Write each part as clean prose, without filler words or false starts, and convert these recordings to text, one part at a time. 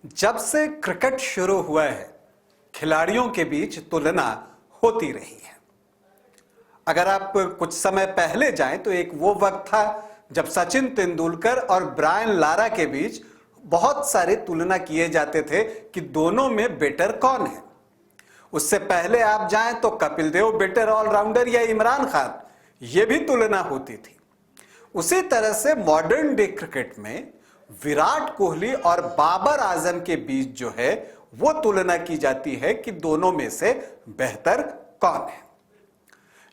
जब से क्रिकेट शुरू हुआ है, खिलाड़ियों के बीच तुलना होती रही है। अगर आप कुछ समय पहले जाएं तो एक वो वक्त था जब सचिन तेंदुलकर और ब्रायन लारा के बीच बहुत सारी तुलना किए जाते थे कि दोनों में बेटर कौन है। उससे पहले आप जाएं तो कपिल देव बेटर ऑलराउंडर या इमरान खान, यह भी तुलना होती थी। उसी तरह से मॉडर्न डे क्रिकेट में विराट कोहली और बाबर आजम के बीच जो है वो तुलना की जाती है कि दोनों में से बेहतर कौन है।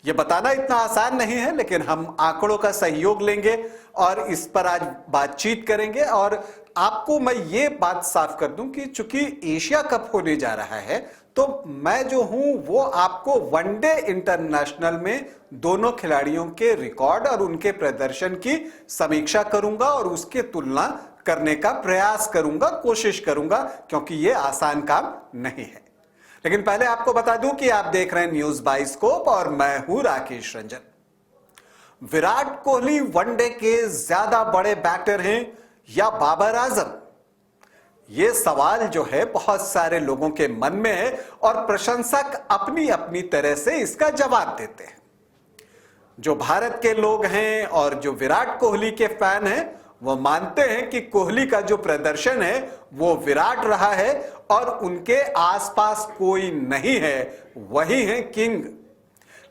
यह बताना इतना आसान नहीं है, लेकिन हम आंकड़ों का सहयोग लेंगे और इस पर आज बातचीत करेंगे। और आपको मैं ये बात साफ कर दूं कि चूंकि एशिया कप होने जा रहा है तो मैं जो हूं वो आपको वनडे इंटरनेशनल में दोनों खिलाड़ियों के रिकॉर्ड और उनके प्रदर्शन की समीक्षा करूंगा और उसकी तुलना करने का प्रयास करूंगा, कोशिश करूंगा, क्योंकि यह आसान काम नहीं है। लेकिन पहले आपको बता दूं कि आप देख रहे हैं न्यूज बाइस्कोप और मैं हूं राकेश रंजन। विराट कोहली वनडे के ज्यादा बड़े बैटर हैं या बाबर आजम? यह सवाल जो है बहुत सारे लोगों के मन में है और प्रशंसक अपनी अपनी तरह से इसका जवाब देते हैं। जो भारत के लोग हैं और जो विराट कोहली के फैन हैं वो मानते हैं कि कोहली का जो प्रदर्शन है वो विराट रहा है और उनके आसपास कोई नहीं है, वही है किंग।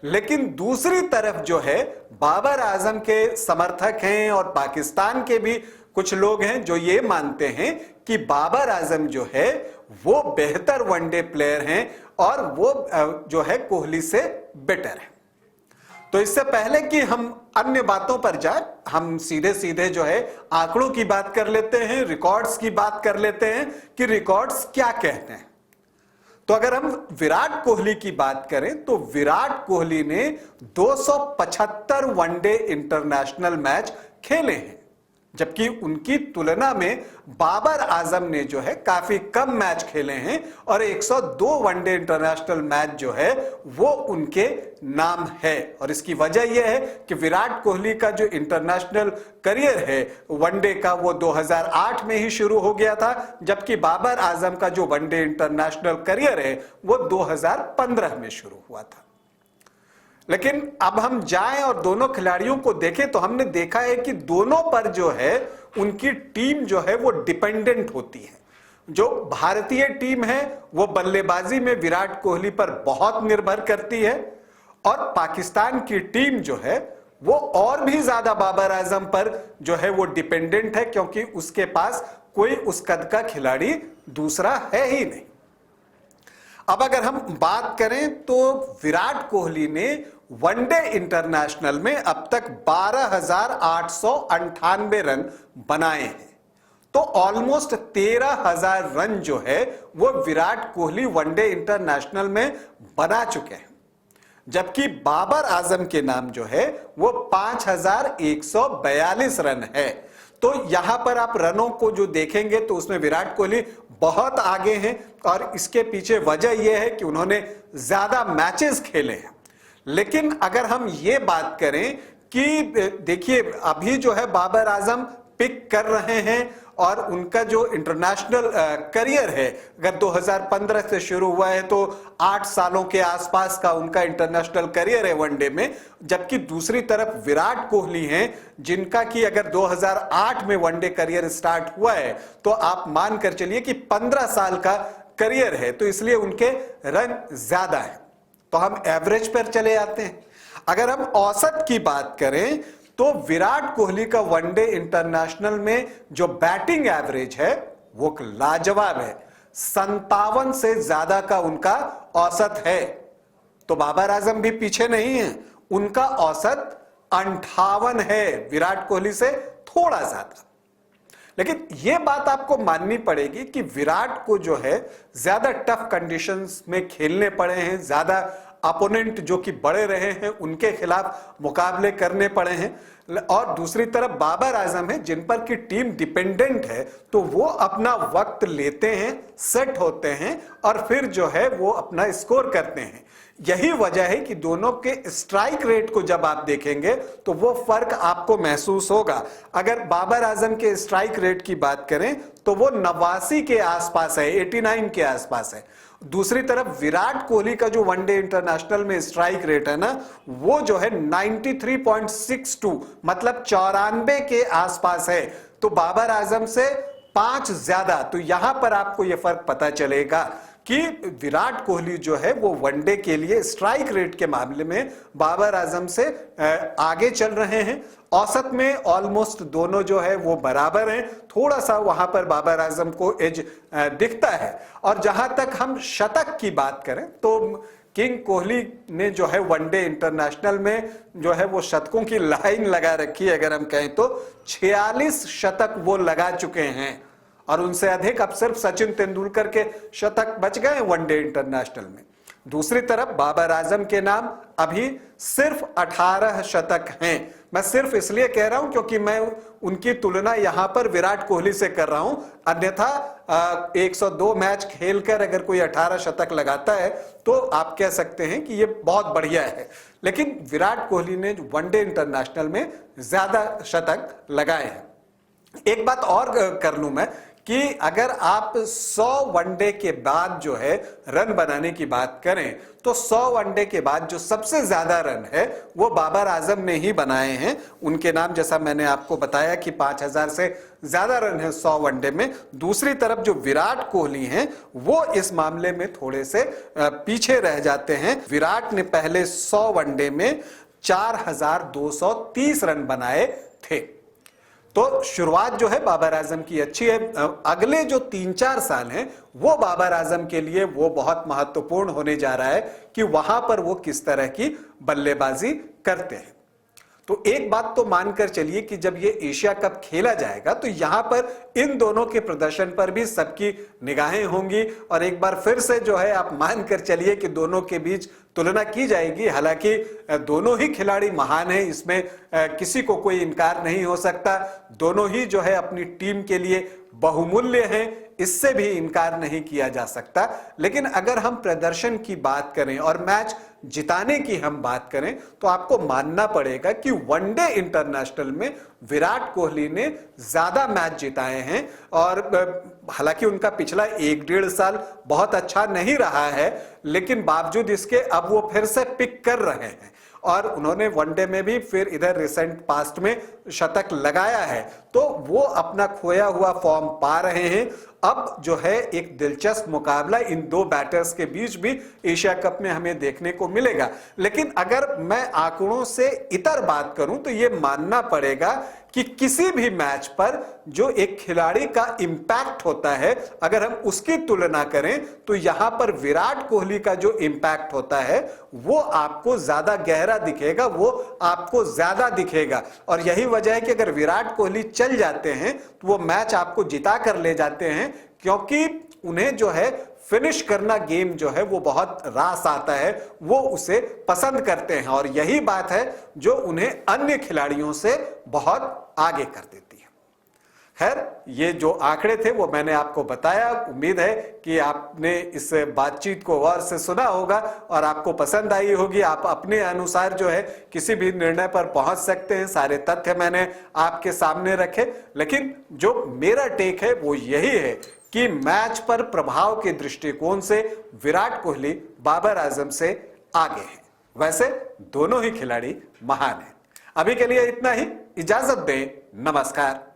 लेकिन दूसरी तरफ जो है बाबर आजम के समर्थक हैं और पाकिस्तान के भी कुछ लोग हैं जो ये मानते हैं कि बाबर आजम जो है वो बेहतर वनडे प्लेयर हैं और वो जो है कोहली से बेटर है। तो इससे पहले कि हम अन्य बातों पर जाए, हम सीधे सीधे जो है आंकड़ों की बात कर लेते हैं, रिकॉर्ड्स की बात कर लेते हैं कि रिकॉर्ड्स क्या कहते हैं। तो अगर हम विराट कोहली की बात करें तो विराट कोहली ने 275 वनडे इंटरनेशनल मैच खेले हैं, जबकि उनकी तुलना में बाबर आजम ने जो है काफी कम मैच खेले हैं और 102 वनडे इंटरनेशनल मैच जो है वो उनके नाम है। और इसकी वजह यह है कि विराट कोहली का जो इंटरनेशनल करियर है वनडे का वो 2008 में ही शुरू हो गया था, जबकि बाबर आजम का जो वनडे इंटरनेशनल करियर है वो 2015 में शुरू हुआ था। लेकिन अब हम जाएं और दोनों खिलाड़ियों को देखें तो हमने देखा है कि दोनों पर जो है उनकी टीम जो है वो डिपेंडेंट होती है। जो भारतीय टीम है वो बल्लेबाजी में विराट कोहली पर बहुत निर्भर करती है और पाकिस्तान की टीम जो है वो और भी ज्यादा बाबर आजम पर जो है वो डिपेंडेंट है, क्योंकि उसके पास कोई उस कद का खिलाड़ी दूसरा है ही नहीं। अब अगर हम बात करें तो विराट कोहली ने वनडे इंटरनेशनल में अब तक 12,898 रन बनाए हैं, तो ऑलमोस्ट 13,000 रन जो है वो विराट कोहली वनडे इंटरनेशनल में बना चुके हैं, जबकि बाबर आजम के नाम जो है वो 5,142 रन है। तो यहां पर आप रनों को जो देखेंगे तो उसमें विराट कोहली बहुत आगे हैं और इसके पीछे वजह यह है कि उन्होंने ज्यादा मैचेस खेले हैं। लेकिन अगर हम ये बात करें कि देखिए अभी जो है बाबर आजम पिक कर रहे हैं और उनका जो इंटरनेशनल करियर है अगर 2015 से शुरू हुआ है तो 8 सालों के आसपास का उनका इंटरनेशनल करियर है वनडे में, जबकि दूसरी तरफ विराट कोहली हैं जिनका कि अगर 2008 में वनडे करियर स्टार्ट हुआ है तो आप मान कर चलिए कि 15 साल का करियर है, तो इसलिए उनके रन ज्यादा है। तो हम एवरेज पर चले आते हैं। अगर हम औसत की बात करें तो विराट कोहली का वनडे इंटरनेशनल में जो बैटिंग एवरेज है वो लाजवाब है, 57 से ज्यादा का उनका औसत है। तो बाबर आजम भी पीछे नहीं है, उनका औसत 58 है, विराट कोहली से थोड़ा ज्यादा। लेकिन यह बात आपको माननी पड़ेगी कि विराट को जो है ज्यादा टफ कंडीशंस में खेलने पड़े हैं, ज्यादा अपोनेंट जो कि बड़े रहे हैं उनके खिलाफ मुकाबले करने पड़े हैं। और दूसरी तरफ बाबर आजम है जिन पर की टीम डिपेंडेंट है, तो वो अपना वक्त लेते हैं, सेट होते हैं और फिर जो है वो अपना स्कोर करते हैं। यही वजह है कि दोनों के स्ट्राइक रेट को जब आप देखेंगे तो वो फर्क आपको महसूस होगा। अगर बाबर आजम के स्ट्राइक रेट की बात करें तो वो 89 के आसपास है, 89 के आसपास है। दूसरी तरफ विराट कोहली का जो वनडे इंटरनेशनल में स्ट्राइक रेट है ना, वो जो है 93.62, मतलब 94 के आसपास है। तो बाबर आजम से 5 ज्यादा। तो यहां पर आपको यह फर्क पता चलेगा कि विराट कोहली जो है वो वनडे के लिए स्ट्राइक रेट के मामले में बाबर आजम से आगे चल रहे हैं। औसत में ऑलमोस्ट दोनों जो है वो बराबर हैं, थोड़ा सा वहां पर बाबर आजम को एज दिखता है। और जहां तक हम शतक की बात करें तो किंग कोहली ने जो है वनडे इंटरनेशनल में जो है वो शतकों की लाइन लगा रखी है। अगर हम कहें तो 46 शतक वो लगा चुके हैं, और उनसे अधिक अब सिर्फ सचिन तेंदुलकर के शतक बच गए वनडे इंटरनेशनल में। दूसरी तरफ बाबर आजम के नाम अभी सिर्फ 18 शतक हैं। मैं सिर्फ इसलिए कह रहा हूं क्योंकि मैं उनकी तुलना यहां पर विराट कोहली से कर रहा हूं। अन्यथा 102 मैच खेलकर अगर कोई 18 शतक लगाता है तो आप कह सकते हैं कि यह बहुत बढ़िया है। लेकिन विराट कोहली ने वनडे इंटरनेशनल में ज्यादा शतक लगाए हैं। एक बात और कर लूं मैं कि अगर आप 100 वनडे के बाद जो है रन बनाने की बात करें तो 100 वनडे के बाद जो सबसे ज्यादा रन है वो बाबर आजम ने ही बनाए हैं। उनके नाम जैसा मैंने आपको बताया कि 5000 से ज्यादा रन है 100 वनडे में। दूसरी तरफ जो विराट कोहली हैं वो इस मामले में थोड़े से पीछे रह जाते हैं। विराट ने पहले 100 वनडे में 4230 रन बनाए थे। तो शुरुआत जो है बाबर आजम की अच्छी है। अगले जो 3-4 साल हैं वो बाबर आजम के लिए वो बहुत महत्वपूर्ण होने जा रहा है कि वहां पर वो किस तरह की बल्लेबाजी करते हैं। तो एक बात तो मानकर चलिए कि जब ये एशिया कप खेला जाएगा तो यहां पर इन दोनों के प्रदर्शन पर भी सबकी निगाहें होंगी, और एक बार फिर से जो है आप मानकर चलिए कि दोनों के बीच तुलना की जाएगी। हालांकि दोनों ही खिलाड़ी महान हैं, इसमें किसी को कोई इनकार नहीं हो सकता। दोनों ही जो है अपनी टीम के लिए बहुमूल्य हैं, इससे भी इनकार नहीं किया जा सकता। लेकिन अगर हम प्रदर्शन की बात करें और मैच जिताने की हम बात करें तो आपको मानना पड़ेगा कि वनडे इंटरनेशनल में विराट कोहली ने ज्यादा मैच जिताए हैं। और हालांकि उनका पिछला 1-1.5 साल बहुत अच्छा नहीं रहा है, लेकिन बावजूद इसके अब वो फिर से पिक कर रहे हैं, और उन्होंने वनडे में भी फिर इधर रिसेंट पास्ट में शतक लगाया है। तो वो अपना खोया हुआ फॉर्म पा रहे हैं। अब जो है एक दिलचस्प मुकाबला इन दो बैटर्स के बीच भी एशिया कप में हमें देखने को मिलेगा। लेकिन अगर मैं आंकड़ों से इतर बात करूं तो यह मानना पड़ेगा कि किसी भी मैच पर जो एक खिलाड़ी का इंपैक्ट होता है, अगर हम उसकी तुलना करें तो यहां पर विराट कोहली का जो इंपैक्ट होता है वो आपको ज्यादा गहरा दिखेगा, वो आपको ज्यादा दिखेगा। और यही वजह है कि अगर विराट कोहली चल जाते हैं तो वो मैच आपको जिता कर ले जाते हैं, क्योंकि उन्हें जो है फिनिश करना गेम जो है वो बहुत रास आता है, वो उसे पसंद करते हैं, और यही बात है जो उन्हें अन्य खिलाड़ियों से बहुत आगे कर देती है। खैर, ये जो आंकड़े थे वो मैंने आपको बताया। उम्मीद है कि आपने इस बातचीत को गौर से सुना होगा और आपको पसंद आई होगी। आप अपने अनुसार जो है किसी भी निर्णय पर पहुंच सकते हैं। सारे तथ्य मैंने आपके सामने रखे, लेकिन जो मेरा टेक है वो यही है कि मैच पर प्रभाव के दृष्टिकोण से विराट कोहली बाबर आजम से आगे हैं। वैसे दोनों ही खिलाड़ी महान हैं। अभी के लिए इतना ही, इजाजत दें, नमस्कार।